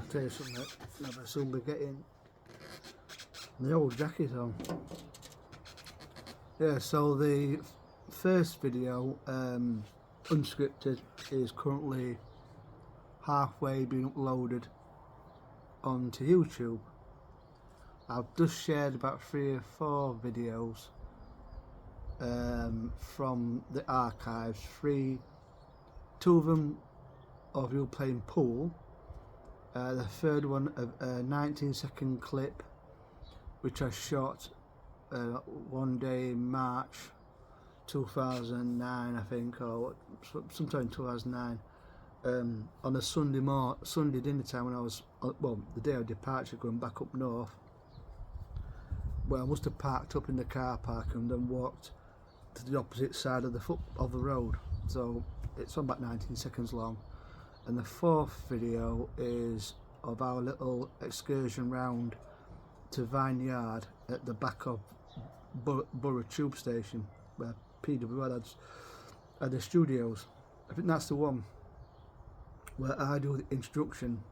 I'll tell you something, I'll never soon be getting the old jacket on. Yeah, so the first video, unscripted, is currently halfway being uploaded onto YouTube. I've just shared about 3 or 4 videos from the archives. 2 of them of you playing pool. The third one, a 19-second clip which I shot one day in March 2009, I think, or sometime in 2009, on a Sunday dinner time when I was, well, the day of departure going back up north. Well, I must have parked up in the car park and then walked to the opposite side of the road. So it's about 19 seconds long. And the 4th video is of our little excursion round to Vineyard at the back of Borough Tube Station, where PWL had the studios. I think that's the one where I do the introduction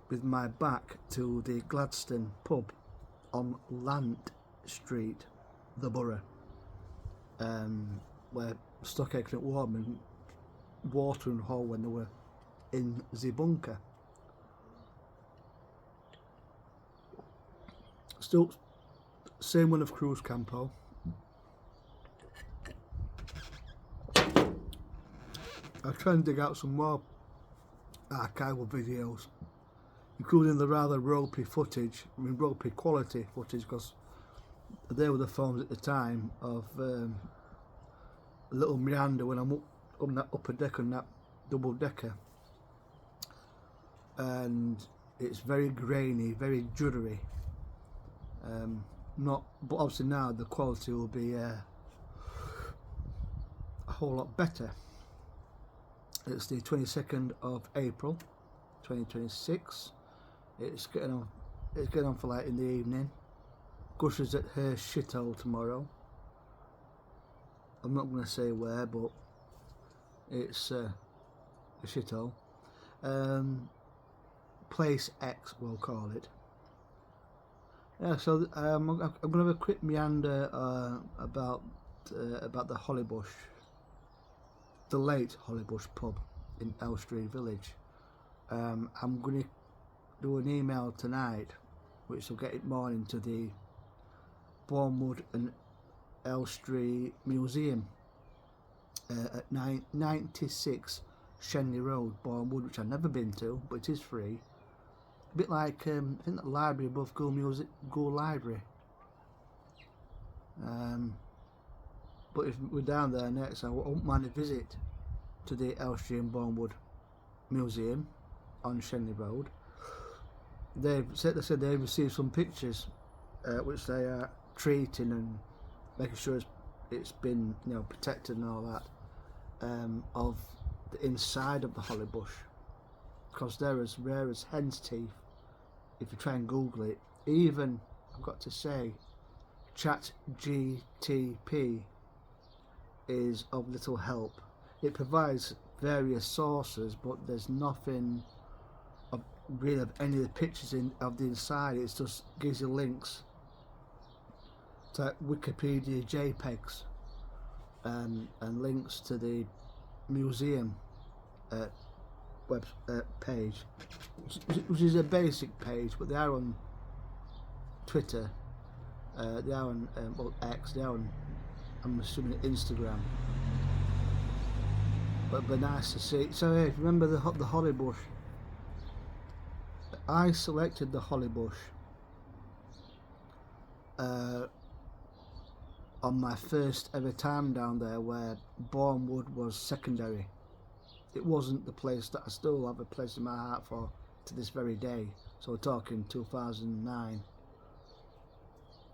with my back to the Gladstone pub on Lant Street, the Borough, where Stock Aitken Warman water and hole when they were in the bunker. Still, same one of Cruz Campo. I'll try and dig out some more archival videos, including the rather ropey footage, ropey quality footage, because they were the phones at the time of a little meander when I'm up on that upper deck on that double decker, and it's very grainy, very juddery. But obviously now the quality will be a whole lot better. It's the 22nd of April 2026. It's getting on for light in the evening. Gushers at her shithole tomorrow. I'm not going to say where, but it's a shithole. Place X, we'll call it. Yeah, so I'm going to have a quick meander about the Hollybush, the late Hollybush pub in Elstree Village. I'm going to do an email tonight, which will get it morning to the Borehamwood and Elstree Museum at 96 Shenley Road, Borehamwood, which I've never been to, but it is free. A bit like I think the library above Goole Library. But if we're down there next, I won't mind a visit to the Elstree and Borehamwood Museum on Shenley Road. They said they've received some pictures, which they are treating and making sure it's been protected and all that, of the inside of the Hollybush, because they're as rare as hen's teeth if you try and Google it. Even, I've got to say, ChatGTP is of little help. It provides various sources, but there's nothing of really of any of the pictures of the inside. It just gives you links to Wikipedia JPEGs and links to the museum web page, which is a basic page, but they are on Twitter, they are on X, they are on, I'm assuming, Instagram. But nice to see. So if you remember the Hollybush, I selected the Hollybush on my first ever time down there, where Borehamwood was secondary. It wasn't the place that I still have a place in my heart for to this very day. So we're talking 2009,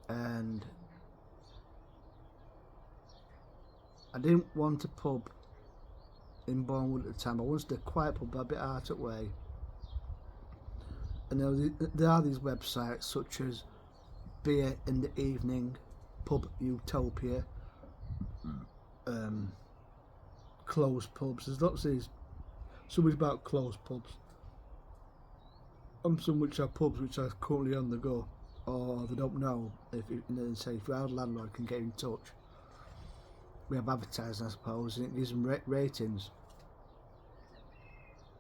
and I didn't want a pub in Borehamwood at the time. I wanted a quiet pub, a bit out of the way. And there are these websites such as Beer in the Evening, Pub Utopia, closed pubs. There's lots of these. Something about closed pubs. some which are pubs which are currently on the go, or they don't know. If you know, say if our landlord can get in touch, we have advertising, I suppose, and it gives them ratings.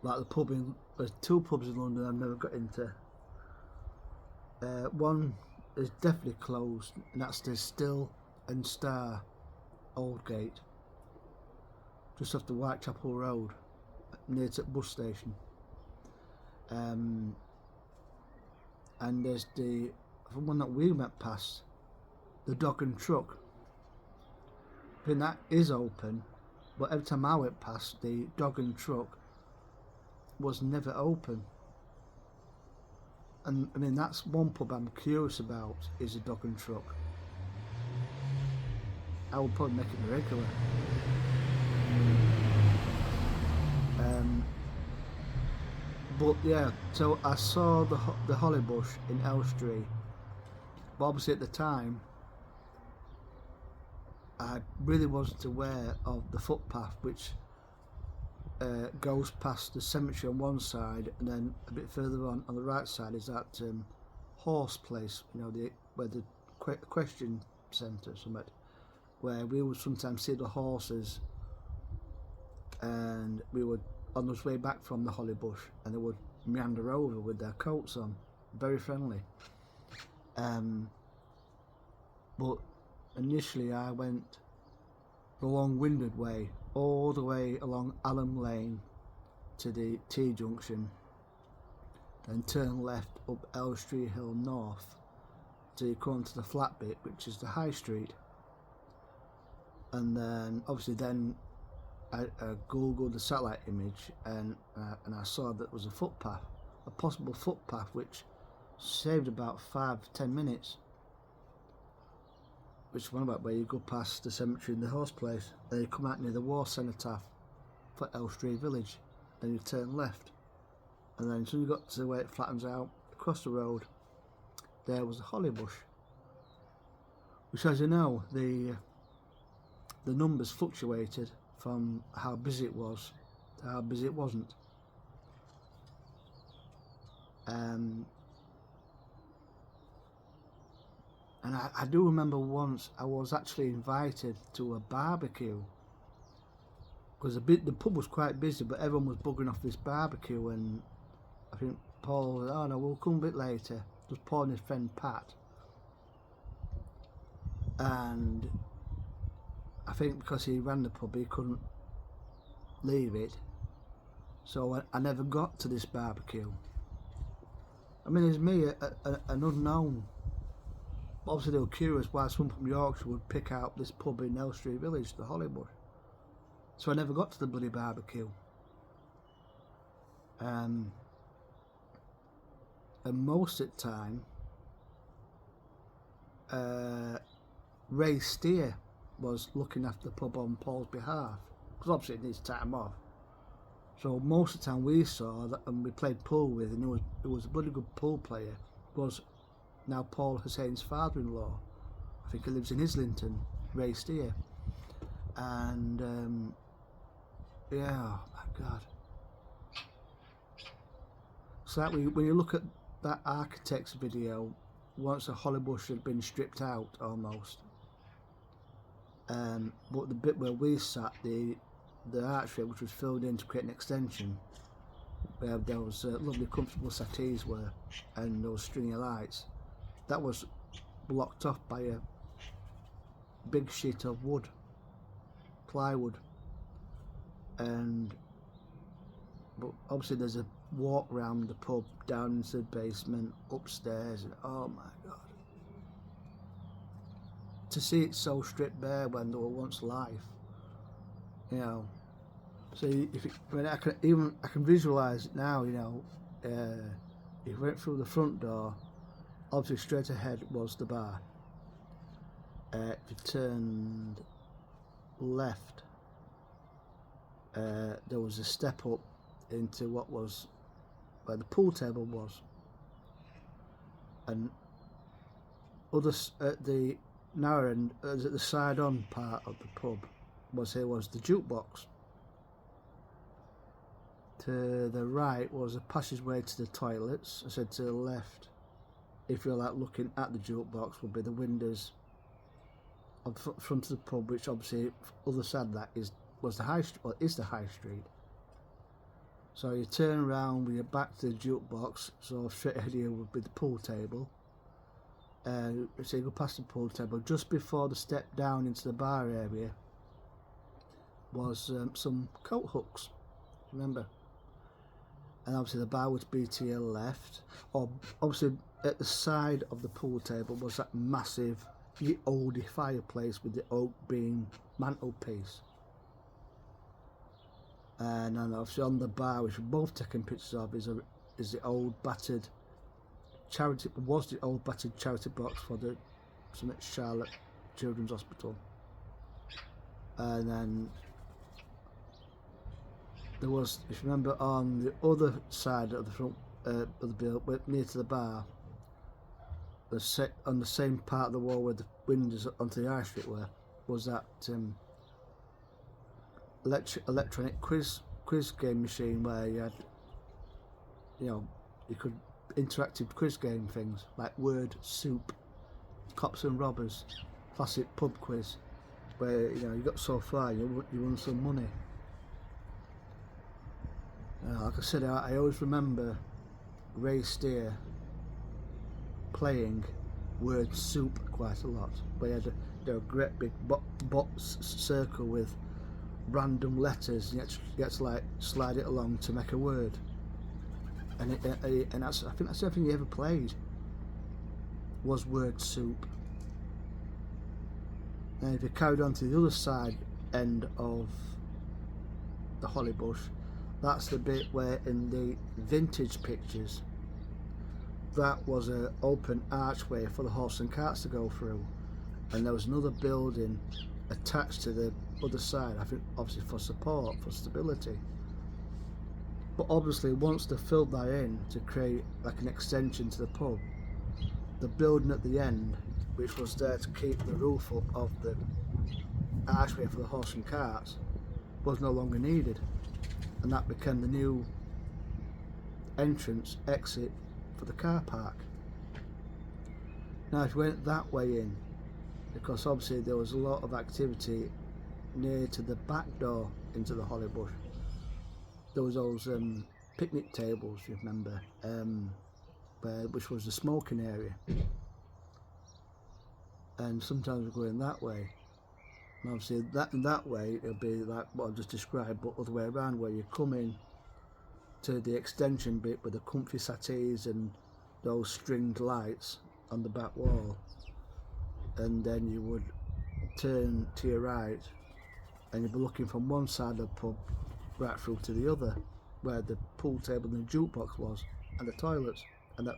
Like the pub in, there's 2 pubs in London I've never got into. One is definitely closed, and that's the Still and Star Oldgate, just off the Whitechapel Road, near to the bus station. And there's the one that we went past, the Dog and Truck. I think that is open, but every time I went past, the Dog and Truck was never open. And I mean, that's one pub I'm curious about, is a Dog and Truck. I would probably make it a regular. But yeah, so I saw the holly bush in Elstree, but obviously at the time I really wasn't aware of the footpath which goes past the cemetery on one side, and then a bit further on the right side is that horse place, you know, where the question centre, something, where we would sometimes see the horses, and we would on the way back from the holly bush, and they would meander over with their coats on, very friendly. But initially I went the long-winded way, all the way along Allam Lane to the T-junction, then turn left up Elstree Hill North till you come to the flat bit, which is the High Street. And then obviously then I googled the satellite image, and I saw that there was a footpath, a possible footpath, which saved about 5-10 minutes. Which one about where you go past the cemetery and the horse place, then you come out near the war cenotaph for Elstree Village, then you turn left, and then as soon as you got to where it flattens out across the road, there was a holly bush, which, as you know, the numbers fluctuated from how busy it was to how busy it wasn't. And I do remember once I was actually invited to a barbecue, because the pub was quite busy, but everyone was bugging off this barbecue, and I think Paul was, oh no, we'll come a bit later, just Paul and his friend Pat. And I think because he ran the pub, he couldn't leave it, so I never got to this barbecue. I mean, it's me, an unknown. Obviously they were curious why someone from Yorkshire would pick out this pub in Elstree Village, the Holly Bush. So I never got to the bloody barbecue. And most of the time, Ray Steer was looking after the pub on Paul's behalf, because obviously it needs time off. So most of the time we saw that, and we played pool with, and it was a bloody good pool player, was now Paul Hussein's father-in-law. I think he lives in Islington, Ray Steer. And yeah, oh my God. So that when you look at that architect's video, once the holly bush had been stripped out almost, but the bit where we sat, the archway, which was filled in to create an extension, where there was lovely comfortable settees were, and those stringy lights, that was blocked off by a big sheet of wood, plywood. But obviously there's a walk round the pub, down into the basement, upstairs, and oh my God, to see it so stripped bare when there were once life, you know. So I can visualise it now, you know. If you went through the front door, obviously straight ahead was the bar. If you turned left, there was a step up into what was where the pool table was, and at the narrow end, at the side on part of the pub, was the jukebox. To the right was a passageway to the toilets. I said to the left, if you're like looking at the jukebox, would be the windows of front of the pub, which obviously other side of that is the high street. So you turn around with your back to the jukebox, so straight ahead of you would be the pool table. So you go past the pool table. Just before the step down into the bar area was some coat hooks, remember? And obviously the bar would be to your left. Or obviously at the side of the pool table was that massive oldie fireplace with the oak beam mantelpiece. And then obviously on the bar, which we're both taking pictures of, is the old battered charity box for the Charlotte Children's Hospital. And then there was, if you remember, on the other side of the front of the building, near to the bar, on the same part of the wall where the windows onto the high street were, was that electronic quiz game machine where you had, you could interactive quiz game things like word soup, cops and robbers, classic pub quiz, where you got so far you won some money. Like I said, I always remember Ray Steer playing word soup quite a lot, where you had a great big box circle with random letters, and you had to like slide it along to make a word, and I think that's everything he ever played was word soup. And if you carried on to the other side end of the Holly Bush, that's the bit where in the vintage pictures that was an open archway for the horse and carts to go through, and there was another building attached to the other side, I think obviously for support, for stability. But obviously once they filled that in to create like an extension to the pub, the building at the end, which was there to keep the roof up of the archway for the horse and carts, was no longer needed, and that became the new exit for the car park. Now if you went that way in, because obviously there was a lot of activity near to the back door into the Holly Bush, there was those picnic tables, you remember, which was the smoking area, and sometimes we're going that way. And obviously that way it'll be like what I've just described, but other way around, where you come in to the extension bit with the comfy settees and those stringed lights on the back wall, and then you would turn to your right and you'd be looking from one side of the pub right through to the other, where the pool table and the jukebox was, and the toilets, and that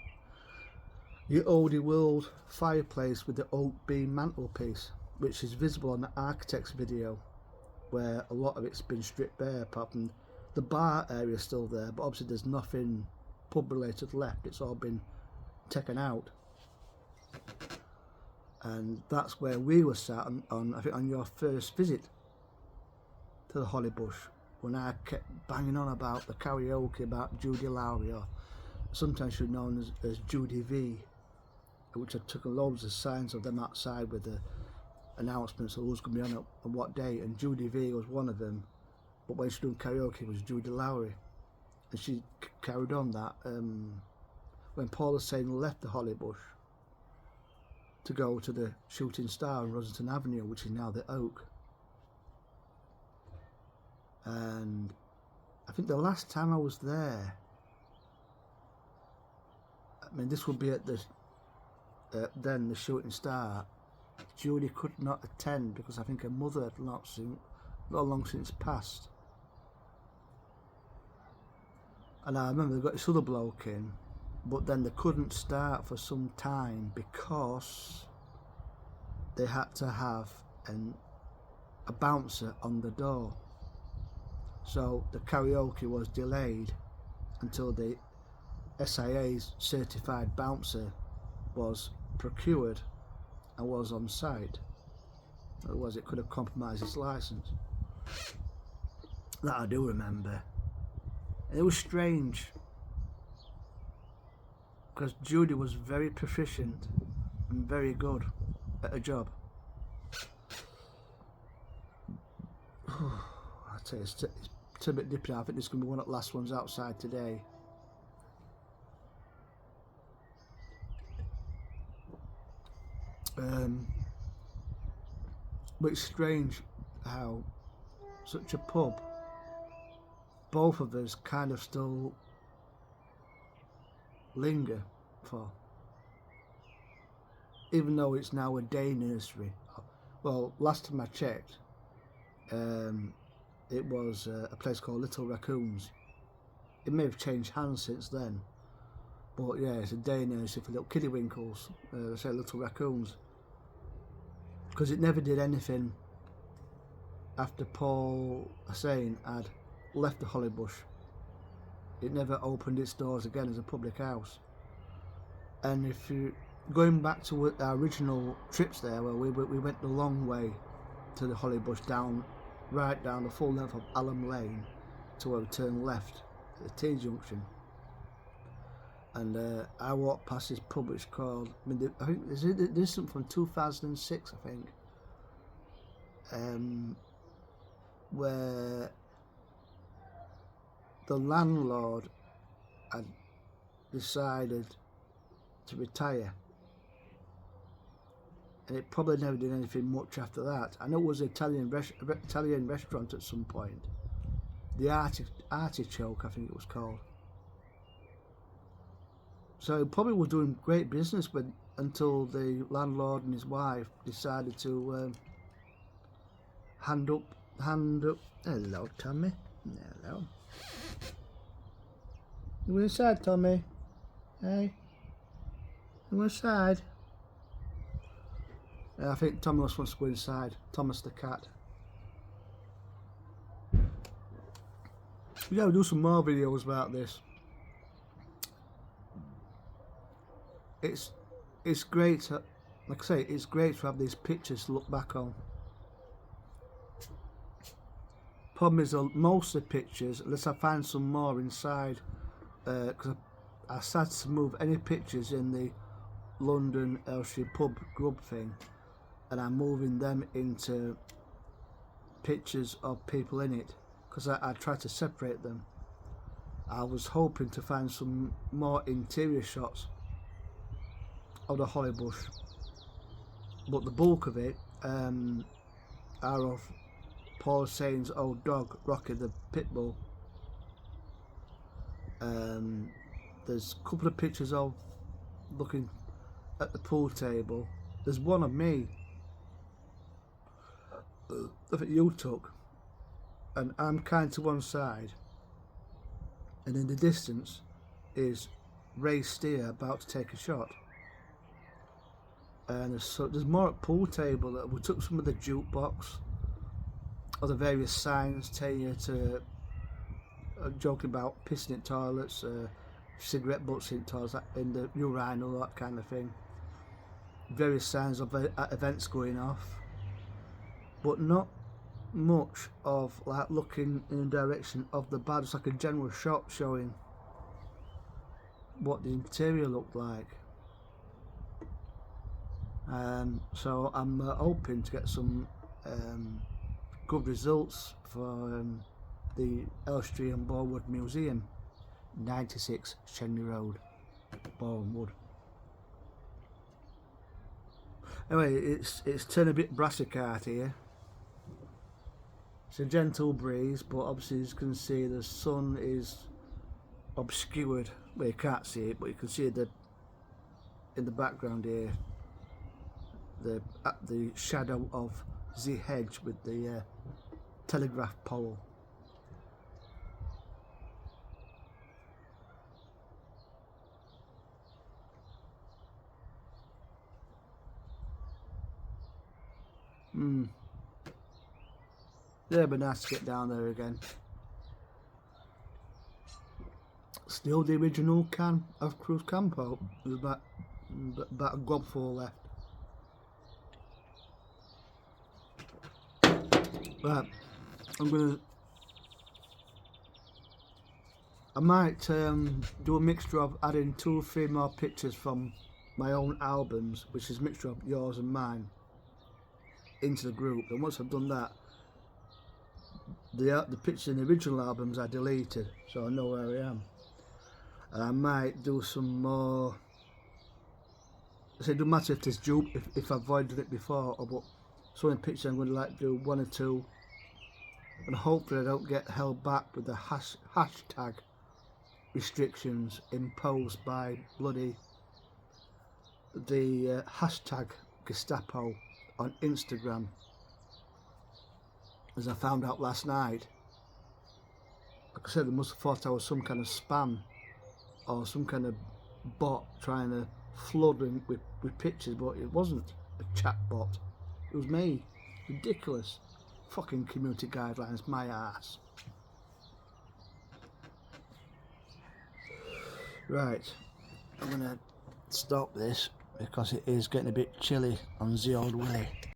your oldie world fireplace with the oak beam mantelpiece, which is visible on the architect's video, where a lot of it's been stripped bare, apart from the bar area still there, but obviously there's nothing pub related left, it's all been taken out. And that's where we were sat on I think on your first visit to the Holly Bush, when I kept banging on about the karaoke, about Judy Lowry, or sometimes she's known as Judy V, which I took loads of signs of them outside with the announcements of who's going to be on what day, and Judy V was one of them, but when she was doing karaoke it was Judy Lowry, and she carried on that when Paula Sane left the Holly Bush to go to the Shooting Star on Rosington Avenue, which is now the Oak. And I think the last time I was there, I mean this would be at the then the Shooting Star, Judy could not attend because I think her mother had not long since passed. And I remember they got this other bloke in, but then they couldn't start for some time because they had to have a bouncer on the door. So the karaoke was delayed until the SIA's certified bouncer was procured and was on site. Otherwise it could have compromised his licence. That I do remember. And it was strange because Judy was very proficient and very good at her job. I tell you, it's a bit dippy now. I think this is going to be one of the last ones outside today. But it's strange how such a pub, both of us kind of still linger for, even though it's now a day nursery. Well, last time I checked, it was a place called Little Raccoons. It may have changed hands since then, but yeah, it's a day nursery for little kiddywinkles. They say Little Raccoons, because it never did anything after Paul Hussein had left the Hollybush. It never opened its doors again as a public house. And if you going back to our original trips there, where we went the long way to the Hollybush, right down the full length of Alum Lane to where we turned left at the T-junction. And I walked past this pub, which called, I think this is something from 2006, I think, where the landlord had decided to retire, and it probably never did anything much after that. I know it was an Italian restaurant at some point, the Artichoke, I think it was called. So it probably was doing great business until the landlord and his wife decided to hand up. Hello, Tommy. Hello. You inside, Tommy? Hey? You inside? I think Thomas wants to go inside. Thomas the cat. Yeah, we'll do some more videos about this. It's great, like I say, it's great to have these pictures to look back on. Problem is, most of the pictures, unless I find some more inside, because I started to move any pictures in the London Elstree pub grub thing, and I'm moving them into pictures of people in it, because I tried to separate them. I was hoping to find some more interior shots of the Hollybush, but the bulk of it are of Paul Hussein's old dog, Rocky the pit bull. There's a couple of pictures of looking at the pool table. There's one of me that you took, and I'm kind to one side, and in the distance is Ray Steer about to take a shot. And there's more at pool table. That we took some of the jukebox, or the various signs telling you to joking about pissing in toilets, cigarette butts in toilets, in the urinal, that kind of thing. Various signs of events going off, but not much of like looking in the direction of the bar. It's like a general shot showing what the interior looked like. So I'm hoping to get some good results for the Elstree and Borehamwood Museum, 96 Shenley Road, Borehamwood. Anyway, it's turned a bit brassica here. It's a gentle breeze, but obviously as you can see the sun is obscured. Well, you can't see it, but you can see in the background here the shadow of the hedge with the telegraph pole. Yeah, it'd be nice to get down there again. Still the original can of Cruz Campo. There's about a gobful left. Right, I'm gonna I might do a mixture of adding 2 or 3 more pictures from my own albums, which is a mixture of yours and mine, into the group. And once I've done that, the pictures in the original albums I deleted, so I know where I am. And I might do some more. So it doesn't matter if there's dupe, if I've avoided it before, or but some of the pictures I'm going to like do 1 or 2, and hopefully I don't get held back with the hashtag restrictions imposed by bloody the hashtag Gestapo on Instagram, as I found out last night. Like I said, they must have thought I was some kind of spam or some kind of bot trying to flood him with pictures, but it wasn't a chat bot, it was me. Ridiculous. Fucking community guidelines, my ass. Right, I'm gonna stop this because it is getting a bit chilly on the old Willie.